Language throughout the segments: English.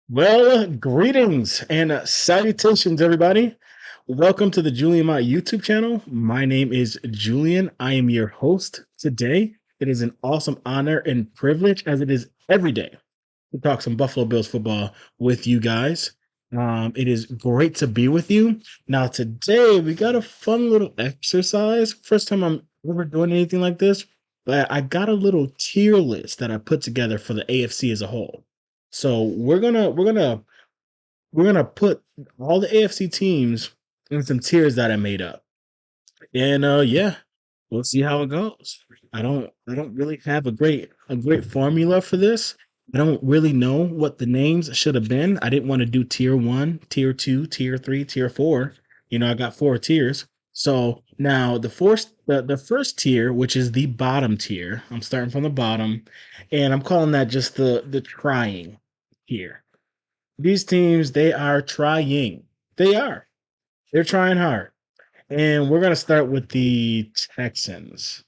Well, greetings and salutations, everybody. Welcome to the Julian Mott YouTube channel. My name is Julian. I am your host today. It is an awesome honor and privilege, as it is every day, to talk some Buffalo Bills football with you guys. It is great to be with you. Now, today we got a fun little exercise. First time I'm ever doing anything like this, but I got a little tier list that I put together for the AFC as a whole. So we're gonna put all the AFC teams in some tiers that I made up. And yeah, we'll see how it goes. I don't really have a great formula for this. I don't really know what the names should have been. I didn't want to do tier 1, tier 2, tier 3, tier 4. I got 4 tiers. So now the first tier, which is the bottom tier, I'm starting from the bottom, and I'm calling that just the trying tier. These teams, they are trying. They are. They're trying hard. And we're going to start with the Texans.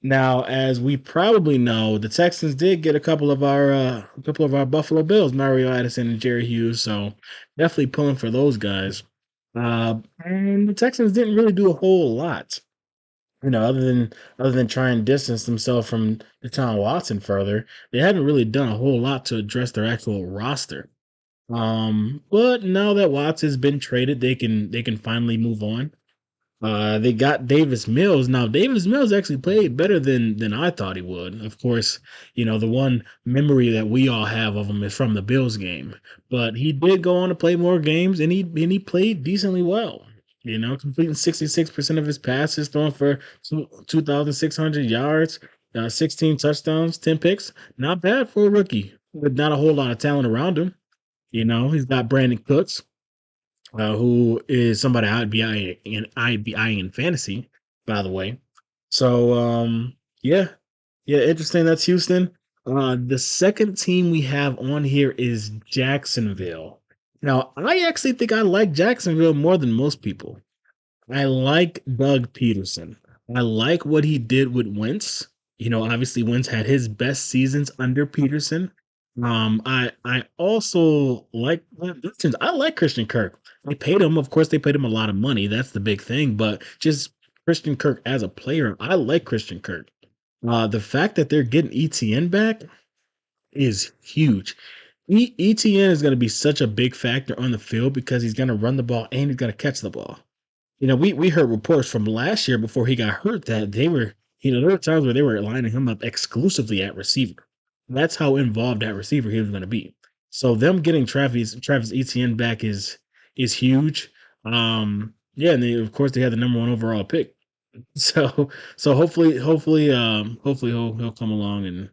Now, as we probably know, the Texans did get a couple of our Buffalo Bills, Mario Addison and Jerry Hughes, so definitely pulling for those guys. And the Texans didn't really do a whole lot, other than try and distance themselves from Deshaun Watson further. They haven't really done a whole lot to address their actual roster. But now that Watts has been traded, they can finally move on. They got Davis Mills. Now, Davis Mills actually played better than I thought he would. Of course, the one memory that we all have of him is from the Bills game. But he did go on to play more games, and he played decently well. Completing 66% of his passes, throwing for 2,600 yards, 16 touchdowns, 10 picks. Not bad for a rookie with not a whole lot of talent around him. He's got Brandon Cooks, who is somebody I'd be eyeing in fantasy, by the way. So yeah, yeah, interesting. That's Houston. The second team we have on here is Jacksonville. Now, I actually think I like Jacksonville more than most people. I like Doug Peterson. I like what he did with Wentz. Obviously Wentz had his best seasons under Peterson. I also I like Christian Kirk. Of course, they paid him a lot of money. That's the big thing. But just Christian Kirk as a player, I like Christian Kirk. The fact that they're getting ETN back is huge. ETN is going to be such a big factor on the field because he's going to run the ball and he's going to catch the ball. We heard reports from last year before he got hurt that there were times where they were lining him up exclusively at receiver. That's how involved that receiver he was going to be. So them getting Travis Etienne back is huge. Yeah, and of course they had the number 1 overall pick. So hopefully he'll come along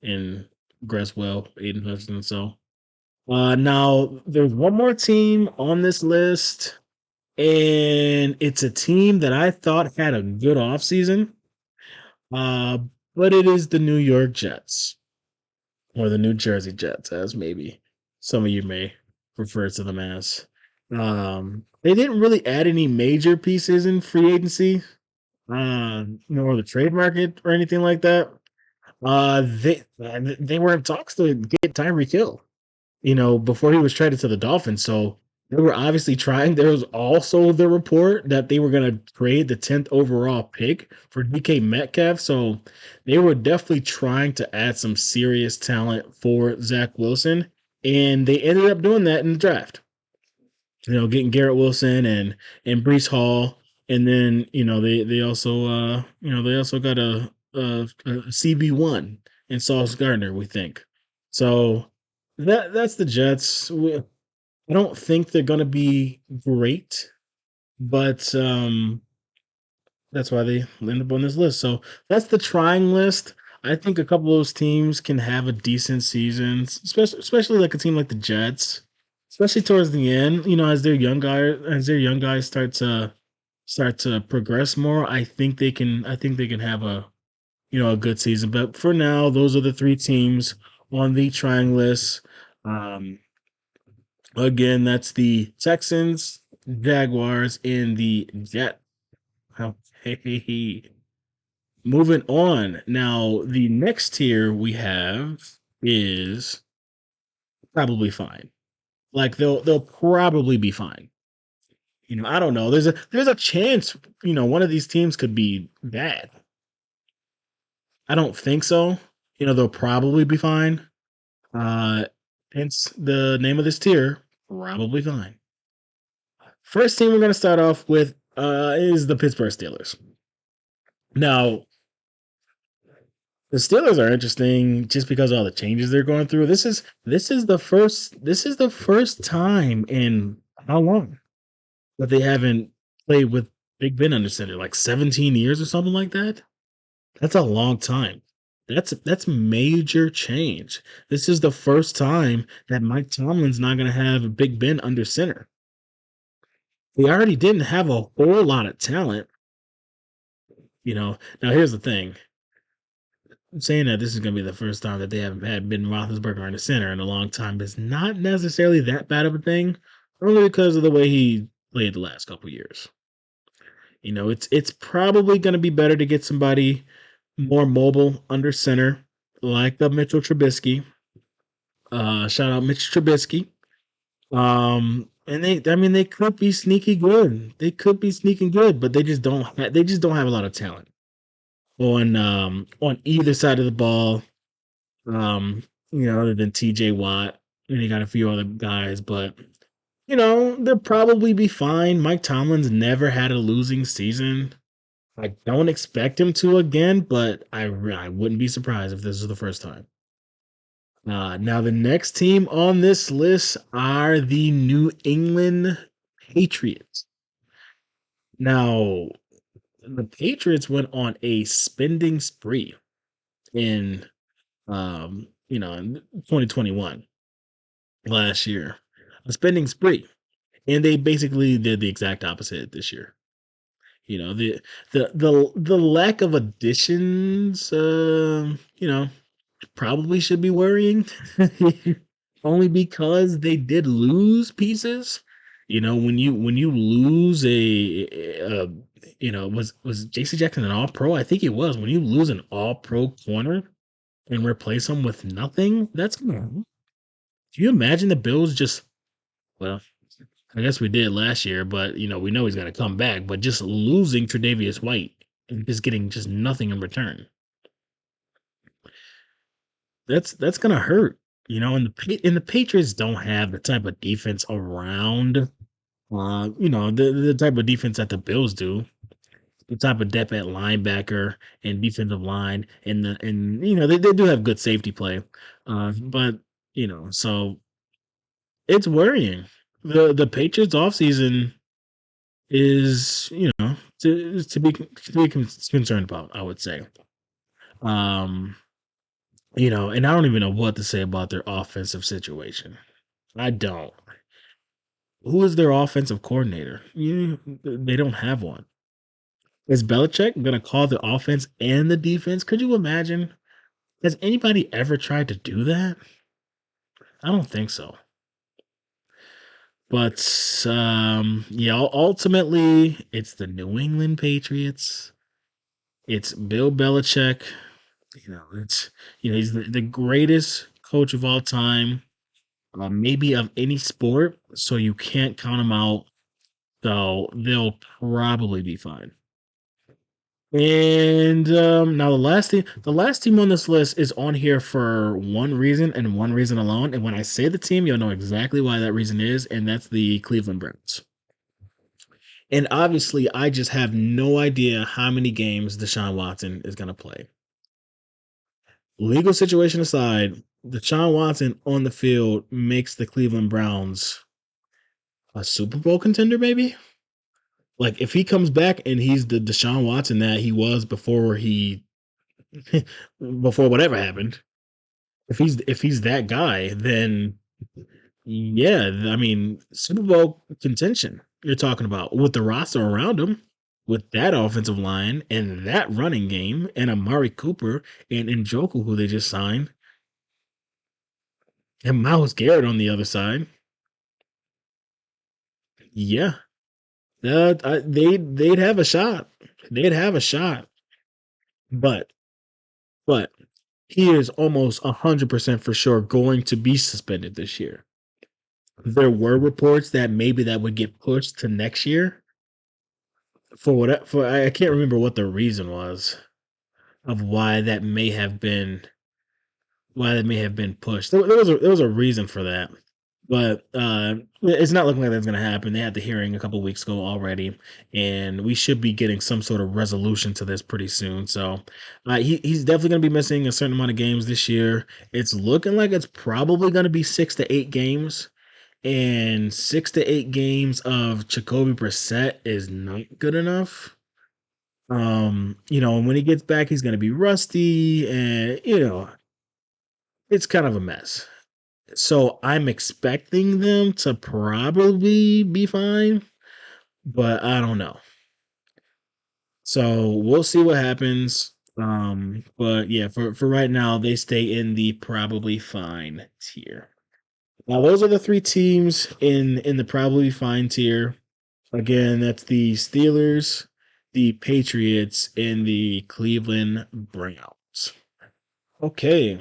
and progress well, Aiden Hudson. So now there's one more team on this list, and it's a team that I thought had a good offseason, uh, but it is the New York Jets, or the New Jersey Jets, as maybe some of you may refer to them as. They didn't really add any major pieces in free agency, or the trade market or anything like that. They were in talks to get Tyreek Hill, before he was traded to the Dolphins. So they were obviously trying. There was also the report that they were going to trade the 10th overall pick for DK Metcalf. So they were definitely trying to add some serious talent for Zach Wilson. And they ended up doing that in the draft. Getting Garrett Wilson and Brees Hall. And then, they also got a CB1 and Sauce Gardner, we think. So that's the Jets. I don't think they're gonna be great, but that's why they end up on this list. So that's the trying list. I think a couple of those teams can have a decent season, especially like a team like the Jets, especially towards the end. As their young guys start to progress more. I think they can have a good season. But for now, those are the 3 teams on the trying list. Um, Again, that's the Texans, Jaguars, and the Jets. Okay. Moving on. Now, the next tier we have is probably fine. Like they'll probably be fine. I don't know. There's a chance, one of these teams could be bad. I don't think so. They'll probably be fine. Uh Hence the name of this tier, probably fine. First team we're gonna start off with is the Pittsburgh Steelers. Now, the Steelers are interesting just because of all the changes they're going through. This is the first time in how long that they haven't played with Big Ben under center, like 17 years or something like that. That's a long time. That's major change. This is the first time that Mike Tomlin's not going to have Big Ben under center. They already didn't have a whole lot of talent. Now here's the thing. Saying that this is going to be the first time that they haven't had Ben Roethlisberger in the center in a long time is not necessarily that bad of a thing, only because of the way he played the last couple years. It's probably going to be better to get somebody more mobile under center, like the Mitchell Trubisky. Shout out Mitch Trubisky. And they could be sneaky good. They could be sneaking good, but they just don't have a lot of talent on either side of the ball. Um, Other than T.J. Watt, and they got a few other guys, but they'll probably be fine. Mike Tomlin's never had a losing season. I don't expect him to again, but I wouldn't be surprised if this is the first time. Now, the next team on this list are the New England Patriots. Now, the Patriots went on a spending spree in in 2021 last year, a spending spree, and they basically did the exact opposite this year. The lack of additions, probably should be worrying, only because they did lose pieces. When you lose was J.C. Jackson an All Pro? I think he was. When you lose an All Pro corner and replace him with nothing, that's gonna. Do you imagine the Bills just? Well, I guess we did last year, but we know he's gonna come back. But just losing Tre'Davious White and just getting just nothing in return. That's gonna hurt. And the Patriots don't have the type of defense around. The type of defense that the Bills do. The type of depth at linebacker and defensive line, and they do have good safety play, but so it's worrying. The Patriots offseason is to be concerned about. I would say, um, and I don't even know what to say about their offensive situation. I don't. Who is their offensive coordinator? They don't have one. Is Belichick gonna call the offense and the defense? Could you imagine? Has anybody ever tried to do that? I don't think so. But yeah, ultimately, it's the New England Patriots. It's Bill Belichick. He's the greatest coach of all time, maybe of any sport. So you can't count him out. So they'll probably be fine. And now the last team on this list is on here for one reason and one reason alone. And when I say the team, you'll know exactly why that reason is, and that's the Cleveland Browns. And obviously, I just have no idea how many games Deshaun Watson is going to play. Legal situation aside, Deshaun Watson on the field makes the Cleveland Browns a Super Bowl contender, maybe. Like if he comes back and he's the Deshaun Watson that he was before before whatever happened. If he's that guy, then yeah, I mean Super Bowl contention. You're talking about with the roster around him, with that offensive line and that running game, and Amari Cooper and Njoku, who they just signed, and Miles Garrett on the other side. Yeah, they'd have a shot. They'd have a shot, but but he is almost 100% for sure going to be suspended this year. There were reports that maybe that would get pushed to next year for what for I can't remember what the reason was of why that may have been pushed. There was a reason for that, but it's not looking like that's going to happen. They had the hearing a couple weeks ago already, and we should be getting some sort of resolution to this pretty soon. So he's definitely going to be missing a certain amount of games this year. It's looking like it's probably going to be 6 to 8 games, and 6 to 8 games of Jacoby Brissett is not good enough. When he gets back, he's going to be rusty, and it's kind of a mess. So I'm expecting them to probably be fine, but I don't know. So we'll see what happens. But yeah, for right now, they stay in the probably fine tier. Now those are the three teams in the probably fine tier. Again, that's the Steelers, the Patriots, and the Cleveland Browns. Okay,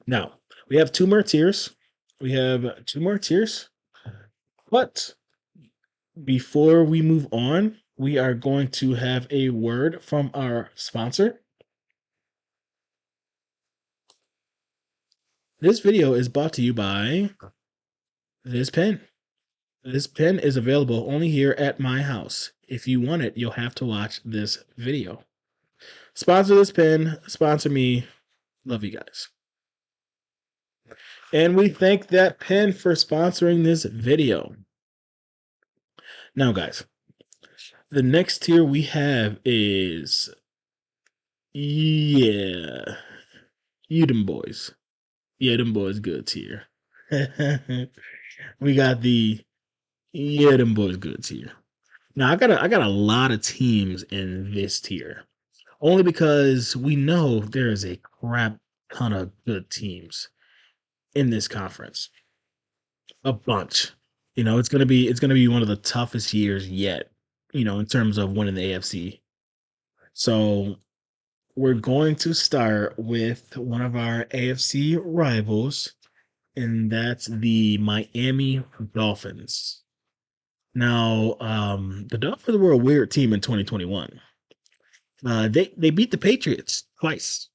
now we have two more tiers. We have two more tiers. But before we move on, we are going to have a word from our sponsor. This video is brought to you by this pen. This pen is available only here at my house. If you want it, you'll have to watch this video. Sponsor this pen, sponsor me. Love you guys. And we thank that pen for sponsoring this video. Now, guys, the next tier we have is, yeah, you them boys. Yeah, them boys good tier. We got the yeah, them boys good tier. Now I got a lot of teams in this tier. Only because we know there is a crap ton of good teams in this conference. A bunch. It's gonna be one of the toughest years yet, in terms of winning the AFC. So we're going to start with one of our AFC rivals, and that's the Miami Dolphins. Now, the Dolphins were a weird team in 2021. They beat the Patriots twice,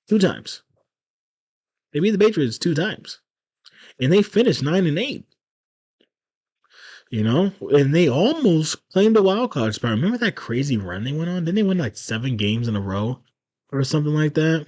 two times. They beat the Patriots two times, and they finished 9-8. And they almost claimed a wild card spot. Remember that crazy run they went on? Didn't they win like 7 games in a row or something like that?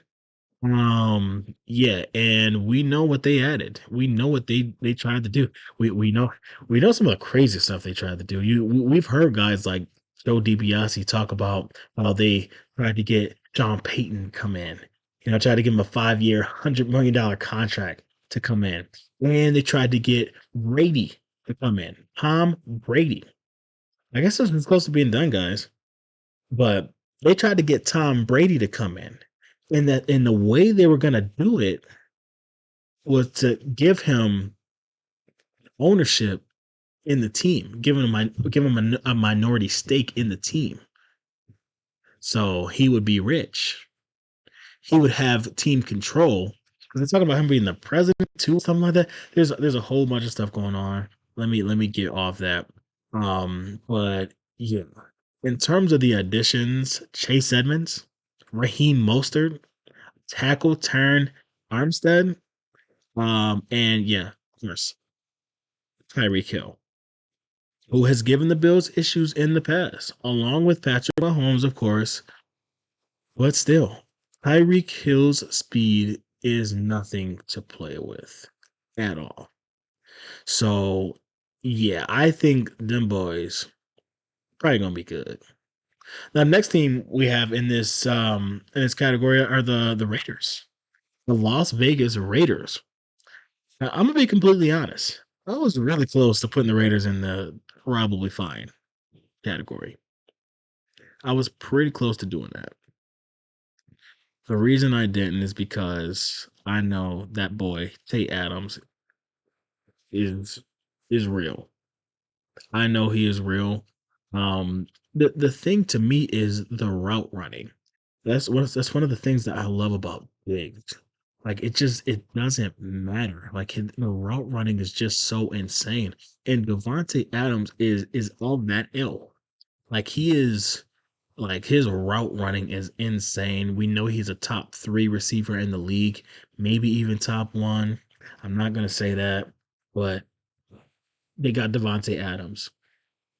Yeah, and we know what they added. We know what they tried to do. We know some of the crazy stuff they tried to do. We've heard guys like Joe DiBiase talk about how they tried to get John Payton come in. Tried to give him a 5-year, $100 million contract to come in. And they tried to get Brady to come in. Tom Brady. I guess this was close to being done, guys. But they tried to get Tom Brady to come in. And the way they were gonna do it was to give him ownership in the team, give him a minority stake in the team, so he would be rich. He would have team control. Because they're talking about him being the president too, something like that. There's a whole bunch of stuff going on. Let me get off that. But yeah, in terms of the additions, Chase Edmonds, Raheem Mostert, tackle turn Armstead. And yeah, of course, Tyreek Hill, who has given the Bills issues in the past, along with Patrick Mahomes, of course. But still, Tyreek Hill's speed is nothing to play with at all. So yeah, I think them boys probably gonna be good. Now, next team we have in this category are the Raiders, the Las Vegas Raiders. Now, I'm gonna be completely honest. I was really close to putting the Raiders in the probably fine category. I was pretty close to doing that. The reason I didn't is because I know that boy Tate Adams is is real. I know he is real. The thing to me is the route running. That's one of the things that I love about Diggs. Like it doesn't matter. Like the route running is just so insane. And Devontae Adams is all that ill. Like he is like his route running is insane. We know he's a top three receiver in the league, maybe even top one. I'm not gonna say that, but they got Devontae Adams.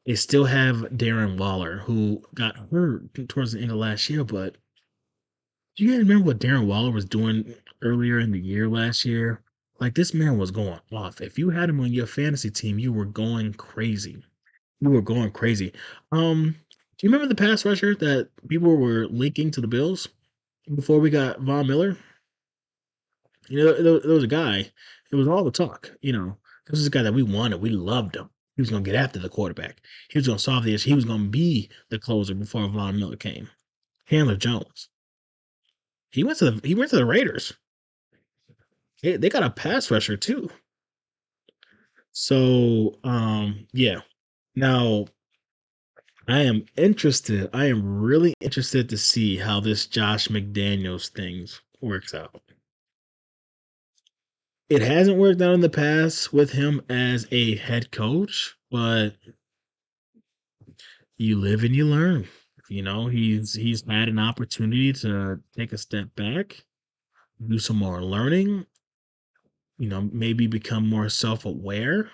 They still have Darren Waller, who got hurt towards the end of last year, but do you guys remember what Darren Waller was doing earlier in the year last year? Like this man was going off. If you had him on your fantasy team, you were going crazy. You were going crazy. Do you remember the pass rusher that people were linking to the Bills before we got Von Miller? You know, there was a guy. It was all the talk. This is a guy that we wanted. We loved him. He was going to get after the quarterback. He was going to solve the issue. He was going to be the closer before Von Miller came. Handler Jones. He went to the Raiders. They got a pass rusher too. So, yeah. Now, I am really interested to see how this Josh McDaniels things works out. It hasn't worked out in the past with him as a head coach, but you live and you learn. He's had an opportunity to take a step back, do some more learning, maybe become more self-aware,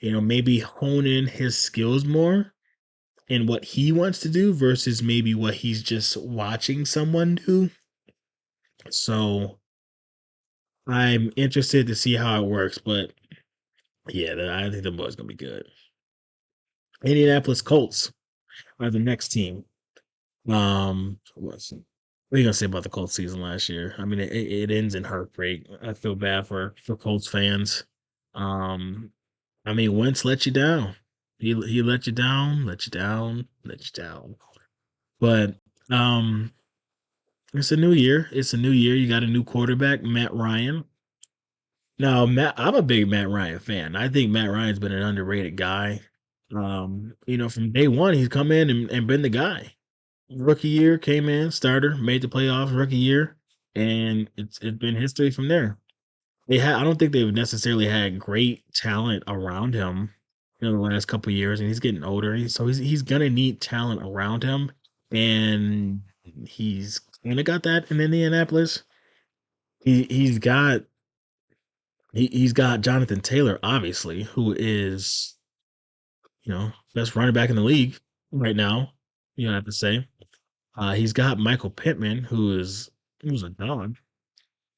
maybe hone in his skills more and what he wants to do versus maybe what he's just watching someone do. So I'm interested to see how it works, but yeah, I think the boy's gonna be good. Indianapolis Colts are the next team. What are you gonna say about the Colts season last year? I mean, it ends in heartbreak. I feel bad for Colts fans. Um, I mean, Wentz let you down. He let you down, let you down, let you down. But um, it's a new year. It's a new year. You got a new quarterback, Matt Ryan. Now, I'm a big Matt Ryan fan. I think Matt Ryan's been an underrated guy. From day one, he's come in and been the guy. Rookie year, came in, starter, made the playoffs rookie year, and it's been history from there. I don't think they've necessarily had great talent around him the last couple of years, and he's getting older. So he's gonna need talent around him, and he's kind of got that in Indianapolis. He's got Jonathan Taylor, obviously, who is best running back in the league right now. You don't have to say. He's got Michael Pittman, who's a dog.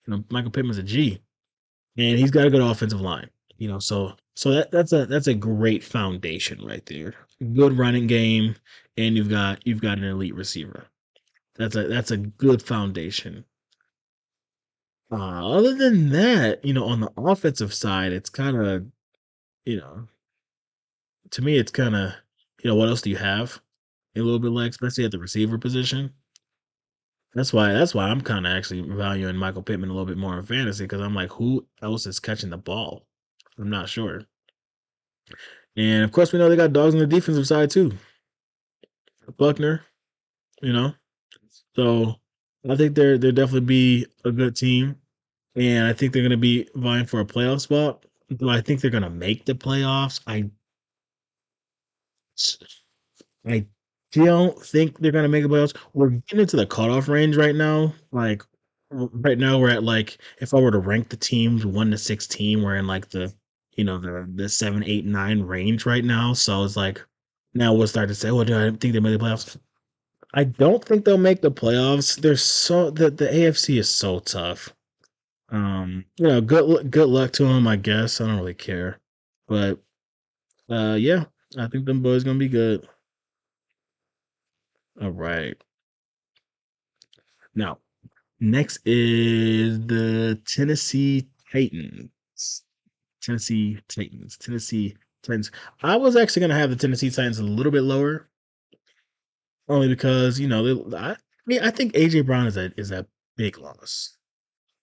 Michael Pittman's a G, and he's got a good offensive line. So that's a great foundation right there. Good running game, and you've got an elite receiver. That's a good foundation. Other than that, on the offensive side, it's kind of you know to me, it's kind of what else do you have? A little bit like, especially at the receiver position. That's why I'm kind of actually valuing Michael Pittman a little bit more in fantasy because I'm like, who else is catching the ball? I'm not sure. And of course, we know they got dogs on the defensive side too. Buckner, you know. So I think they're definitely be a good team, and I think they're going to be vying for a playoff spot. Do I think they're going to make the playoffs? I don't think they're gonna make the playoffs. We're getting into the cutoff range right now. Like right now, we're at like if I were to rank the teams 1 to 16, we're in like the 7, 8, 9 range right now. So it's like now we'll start to say, well, do I think they made the playoffs? I don't think they'll make the playoffs. They're so the AFC is so tough. Good luck to them. I guess I don't really care, but yeah, I think them boys gonna be good. All right, now. Next is the Tennessee Titans. Tennessee Titans. I was actually gonna have the Tennessee Titans a little bit lower, only because I think AJ Brown is a big loss.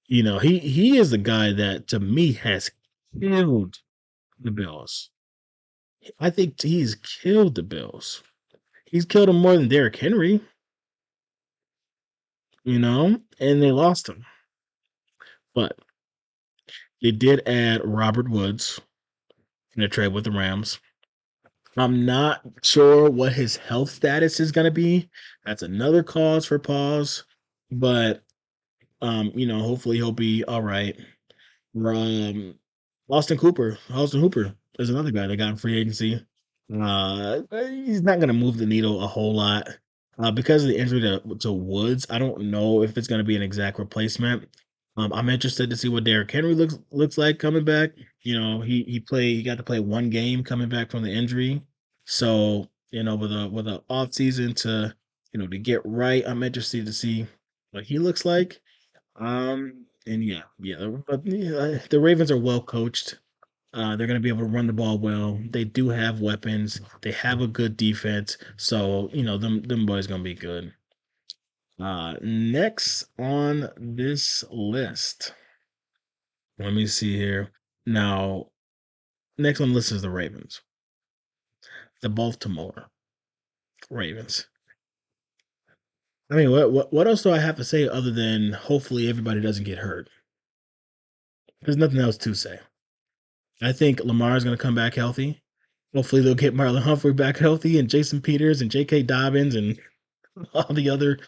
He is the guy that to me has killed the Bills. I think he's killed the Bills. He's killed them more than Derrick Henry. And they lost him. But they did add Robert Woods in a trade with the Rams. I'm not sure what his health status is going to be. That's another cause for pause. But hopefully he'll be all right. Um, Austin Hooper is another guy that got in free agency. He's not going to move the needle a whole lot because of the injury to Woods. I don't know if it's going to be an exact replacement. I'm interested to see what Derrick Henry looks like coming back. He got to play one game coming back from the injury, so with a off season to get right. I'm interested to see what he looks like. And yeah, the Ravens are well coached. They're going to be able to run the ball well. They do have weapons. They have a good defense. So, them boys going to be good. Next on this list, let me see here. Now, next on the list is the Ravens, the Baltimore Ravens. I mean, what else do I have to say other than hopefully everybody doesn't get hurt? There's nothing else to say. I think Lamar is going to come back healthy. Hopefully, they'll get Marlon Humphrey back healthy, and Jason Peters, and J.K. Dobbins, and all the other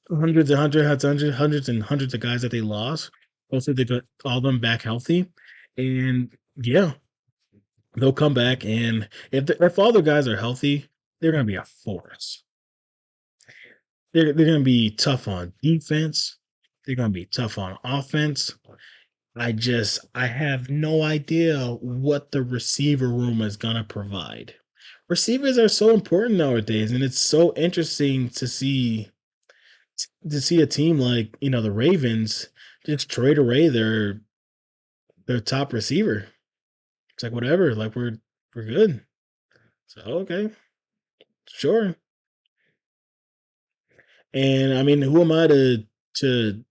hundreds and hundreds of guys that they lost. Hopefully, they got all of them back healthy, and yeah, they'll come back. And if all the guys are healthy, they're going to be a force. They're going to be tough on defense. They're going to be tough on offense. I have no idea what the receiver room is gonna provide. Receivers are so important nowadays, and it's so interesting to see a team like the Ravens just trade away their top receiver. It's like whatever, like we're good. So okay, sure. And I mean, who am I to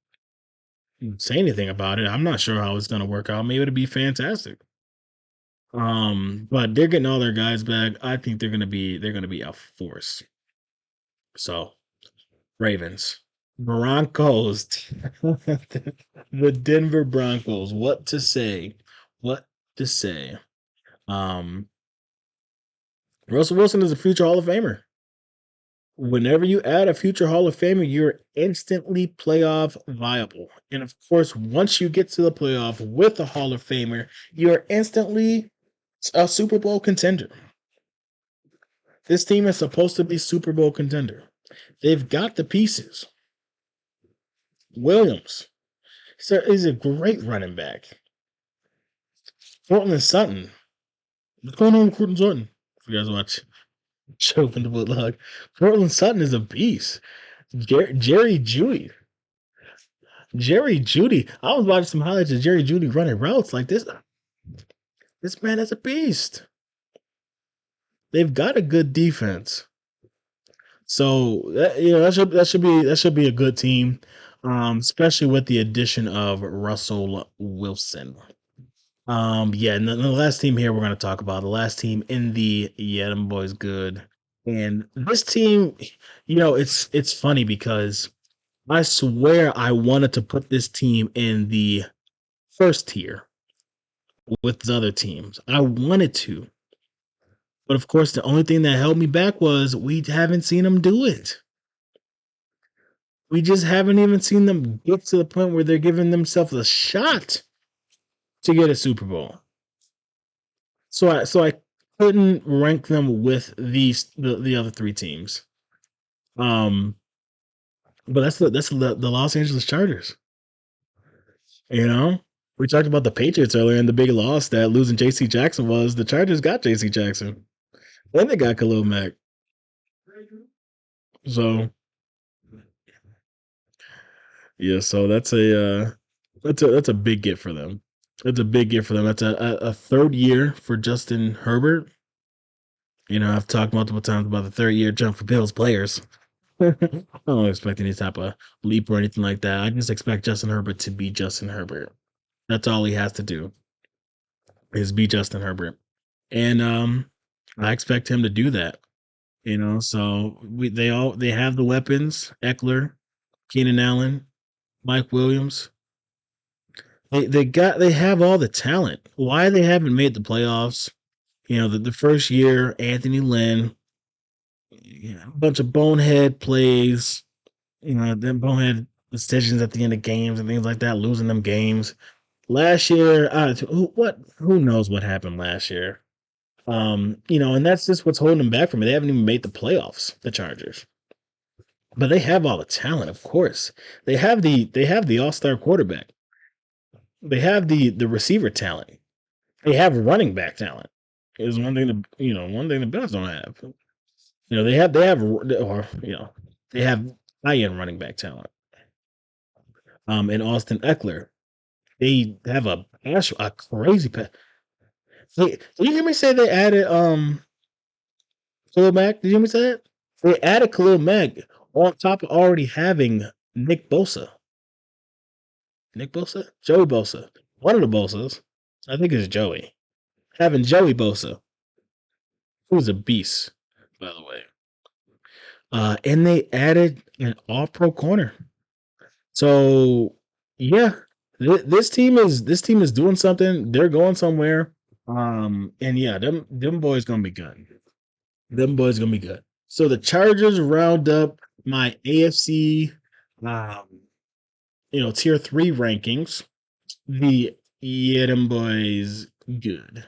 say anything about it? I'm not sure how it's gonna work out. Maybe it'll be fantastic. But they're getting all their guys back. I think they're gonna be a force. So Ravens, Broncos, the Denver Broncos. What to say? What to say? Um, Russell Wilson is a future Hall of Famer. Whenever you add a future Hall of Famer, you're instantly playoff viable. And of course, once you get to the playoff with a Hall of Famer, you're instantly a Super Bowl contender. This team is supposed to be Super Bowl contender. They've got the pieces. Williams, so he's a great running back. Cortland Sutton. What's going on with Cortland Sutton? If you guys watch Choke in the Bulldog, Cortland Sutton is a beast. Jerry Judy. Jerry Judy. I was watching some highlights of Jerry Judy running routes like this. This man is a beast. They've got a good defense. So that should be a good team, especially with the addition of Russell Wilson. Yeah, and the last team here we're going to talk about the last team in the them boys good, and this team, it's funny because I swear I wanted to put this team in the first tier with the other teams. I wanted to, but of course, the only thing that held me back was we haven't seen them do it. We just haven't even seen them get to the point where they're giving themselves a shot to get a Super Bowl. So I couldn't rank them with the other three teams. Um, but that's the Los Angeles Chargers. You know, we talked about the Patriots earlier, and the big loss that losing J.C. Jackson was. The Chargers got J.C. Jackson, and they got Khalil Mack. So yeah, so that's a big get for them. That's a big get for them. That's a third year for Justin Herbert. I've talked multiple times about the third year jump for Bills players. I don't expect any type of leap or anything like that. I just expect Justin Herbert to be Justin Herbert. That's all he has to do is be Justin Herbert. And I expect him to do that. So they have the weapons, Eckler, Keenan Allen, Mike Williams. They have all the talent. Why they haven't made the playoffs? The first year, Anthony Lynn, a bunch of bonehead plays, then bonehead decisions at the end of games and things like that, losing them games. Last year, who knows what happened last year? And that's just what's holding them back from it. They haven't even made the playoffs, the Chargers. But they have all the talent, of course. They have the all-star quarterback. They have the receiver talent. They have running back talent. Is one thing the Bills don't have. They have high-end running back talent. And Austin Eckler. They have a crazy pass. Did you hear me say they added Khalil Mack? Did you hear me say that? They added Khalil Mack on top of already having Nick Bosa. Nick Bosa? Joey Bosa. One of the Bosas. I think it's Joey. Having Joey Bosa, who's a beast, by the way. And they added an all-pro corner. So yeah, this team is doing something. They're going somewhere. And yeah, them boys gonna be good. Them boys gonna be good. So the Chargers round up my AFC, um, tier three rankings. The yeah, them boys good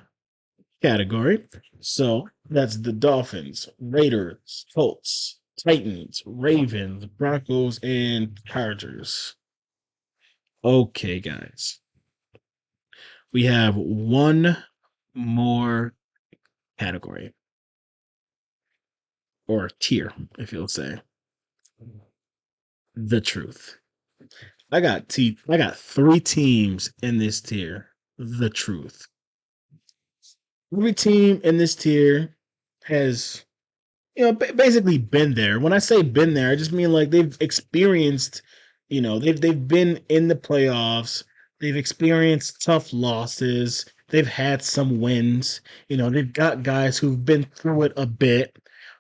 category. So that's the Dolphins, Raiders, Colts, Titans, Ravens, Broncos, and Chargers. Okay, guys. We have one more category or tier, if you'll say. The truth. I got three teams in this tier. The truth. Every team in this tier has basically been there. When I say been there, I just mean like they've experienced, they've been in the playoffs, they've experienced tough losses, they've had some wins, they've got guys who've been through it a bit.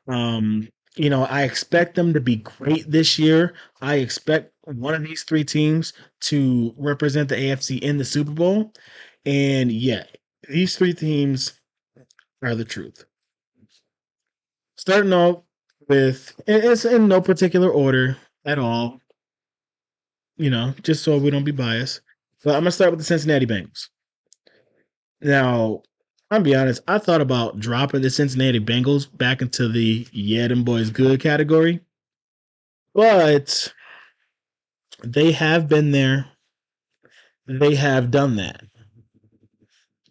I expect them to be great this year. I expect one of these three teams to represent the AFC in the Super Bowl. And yeah, these three teams are the truth. Starting off with, it's in no particular order at all, just so we don't be biased. But I'm gonna start with the Cincinnati Bengals. Now, I'm be honest, I thought about dropping the Cincinnati Bengals back into the yeah, them boys good category, but they have been there. They have done that.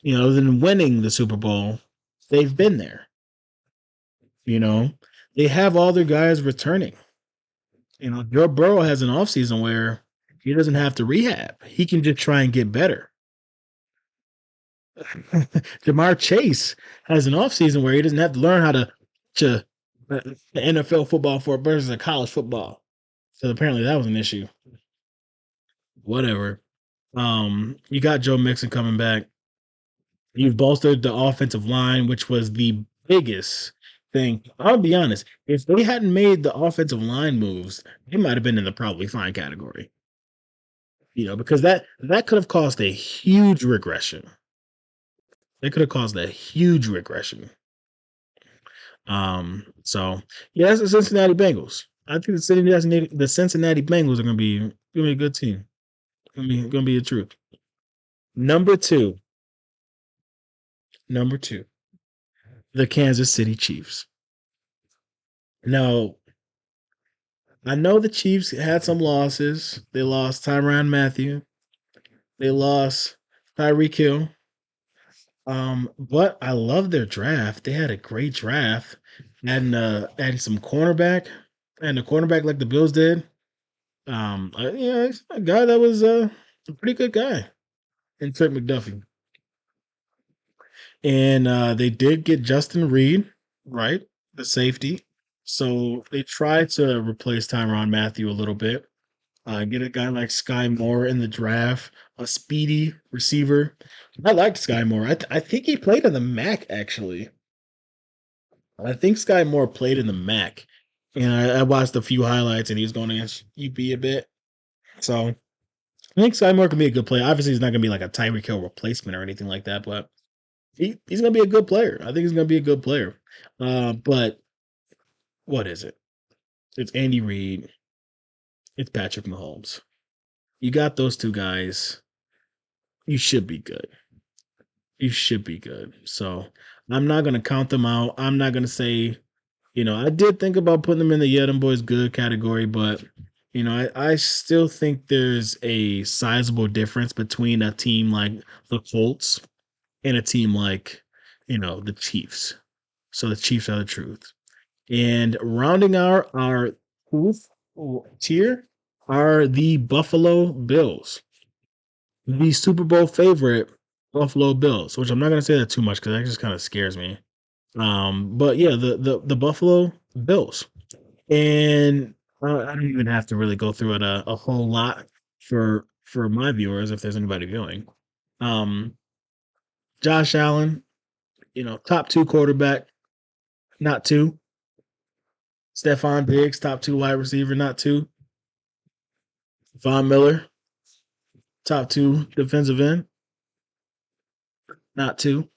Than winning the Super Bowl, they've been there. You know, they have all their guys returning. Joe Burrow has an offseason where he doesn't have to rehab. He can just try and get better. Jamar Chase has an offseason where he doesn't have to learn how to the NFL football for versus a college football. So apparently that was an issue. Whatever. You got Joe Mixon coming back. You've bolstered the offensive line, which was the biggest thing. I'll be honest. If they hadn't made the offensive line moves, they might have been in the probably fine category. Because that could have caused a huge regression. It could have caused a huge regression. So yeah, that's the Cincinnati Bengals. I think the Cincinnati Bengals are gonna be a good team. Gonna be a truth. Number two, number two, the Kansas City Chiefs. Now, I know the Chiefs had some losses. They lost Tyrann Mathieu. They lost Tyreek Hill. But I love their draft. They had a great draft, and some cornerback, and a cornerback like the Bills did. He's a guy that was a pretty good guy in Trent McDuffie. And they did get Justin Reed, right, the safety. So they tried to replace Tyrann Matthew a little bit. Get a guy like Sky Moore in the draft, a speedy receiver. I liked Sky Moore. I think he played in the MAC actually. I think Sky Moore played in the MAC, and I watched a few highlights, and he was going against UP a bit. So I think Seymour can be a good player. Obviously, he's not gonna be like a Tyreek Hill replacement or anything like that, but he's gonna be a good player. I think he's gonna be a good player. But what is it? It's Andy Reid. It's Patrick Mahomes. You got those two guys. You should be good. You should be good. So I'm not gonna count them out. I'm not gonna say, I did think about putting them in the yeah, them boys good category, but I still think there's a sizable difference between a team like the Colts and a team like, the Chiefs. So the Chiefs are the truth. And rounding our truth tier are the Buffalo Bills, the Super Bowl favorite Buffalo Bills, which I'm not gonna say that too much because that just kind of scares me. But yeah, the Buffalo Bills, and I don't even have to really go through it a whole lot for my viewers if there's anybody viewing. Um, Josh Allen, top two quarterback, not two. Stephon Diggs, top two wide receiver, not two. Von Miller, top two defensive end, not two.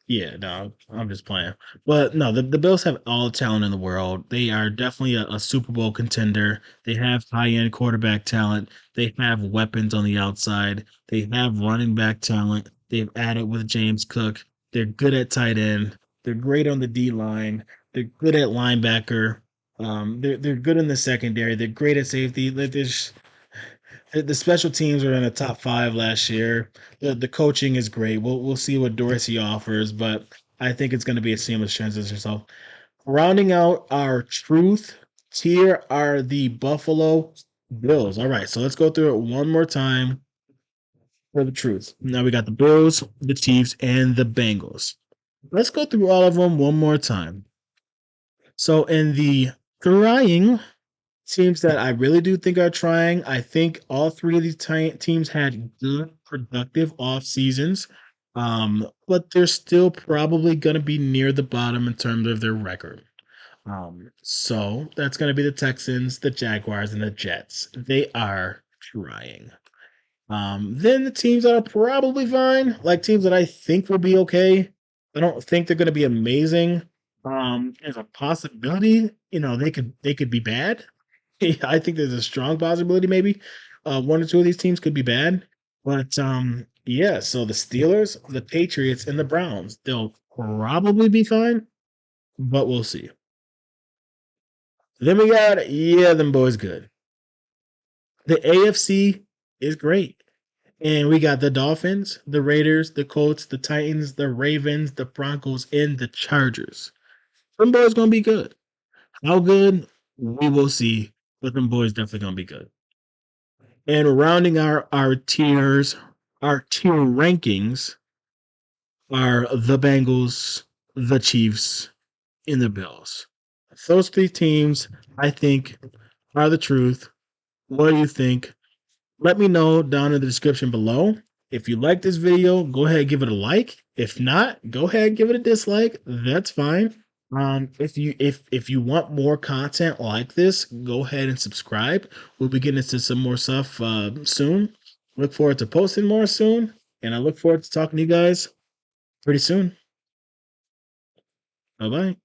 Yeah, no, I'm just playing. But no, the Bills have all the talent in the world. They are definitely a Super Bowl contender. They have high end quarterback talent. They have weapons on the outside. They have running back talent. They've added with James Cook. They're good at tight end. They're great on the D line. They're good at linebacker. They're good in the secondary. They're great at safety. The special teams were in the top five last year. The coaching is great. We'll see what Dorsey offers, but I think it's going to be a seamless transition. So, rounding out our truth tier are the Buffalo Bills. All right, so let's go through it one more time for the truth. Now we got the Bills, the Chiefs, and the Bengals. Let's go through all of them one more time. So, in the crying teams that I really do think are trying. I think all three of these teams had good, productive off seasons, but they're still probably going to be near the bottom in terms of their record. So that's going to be the Texans, the Jaguars, and the Jets. They are trying. Then the teams that are probably fine, like teams that I think will be okay. I don't think they're going to be amazing. There's a possibility, they could be bad. I think there's a strong possibility maybe one or two of these teams could be bad. But yeah, so the Steelers, the Patriots, and the Browns, they'll probably be fine, but we'll see. Then we got, yeah, them boys good. The AFC is great. And we got the Dolphins, the Raiders, the Colts, the Titans, the Ravens, the Broncos, and the Chargers. Them boys gonna be good. How good? We will see. But them boys definitely gonna be good. And rounding our tier rankings are the Bengals, the Chiefs, and the Bills. Those three teams, I think, are the truth. What do you think? Let me know down in the description below. If you like this video, go ahead and give it a like. If not, go ahead and give it a dislike. That's fine. If you want more content like this, go ahead and subscribe. We'll be getting into some more stuff soon. Look forward to posting more soon, and I look forward to talking to you guys pretty soon. Bye bye.